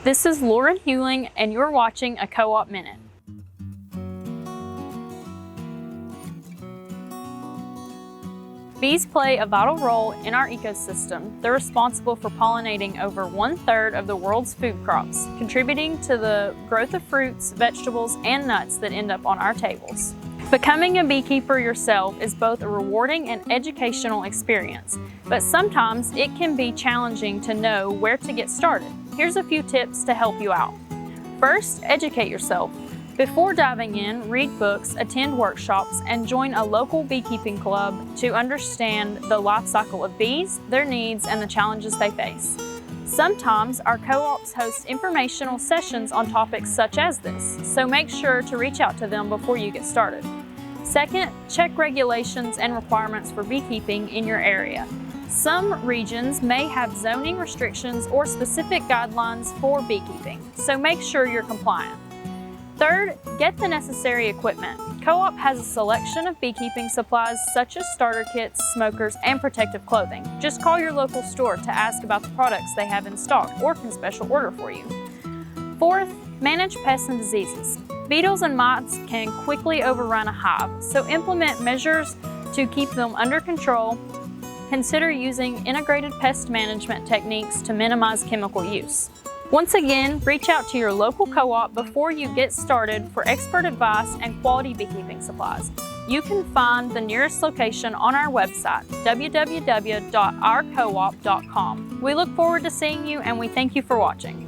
This is Lauren Hewling, and you're watching a Co-op Minute. Bees play a vital role in our ecosystem. They're responsible for pollinating over 1/3 of the world's food crops, contributing to the growth of fruits, vegetables, and nuts that end up on our tables. Becoming a beekeeper yourself is both a rewarding and educational experience, but sometimes it can be challenging to know where to get started. Here's a few tips to help you out. First, educate yourself. Before diving in, read books, attend workshops, and join a local beekeeping club to understand the life cycle of bees, their needs, and the challenges they face. Sometimes our co-ops host informational sessions on topics such as this, so make sure to reach out to them before you get started. Second, check regulations and requirements for beekeeping in your area. Some regions may have zoning restrictions or specific guidelines for beekeeping, so make sure you're compliant. Third, get the necessary equipment. Co-op has a selection of beekeeping supplies such as starter kits, smokers, and protective clothing. Just call your local store to ask about the products they have in stock or can special order for you. Fourth, manage pests and diseases. Beetles and mites can quickly overrun a hive, so implement measures to keep them under control. Consider using integrated pest management techniques to minimize chemical use. Once again, reach out to your local co-op before you get started for expert advice and quality beekeeping supplies. You can find the nearest location on our website, www.ourcoop.com. We look forward to seeing you, and we thank you for watching.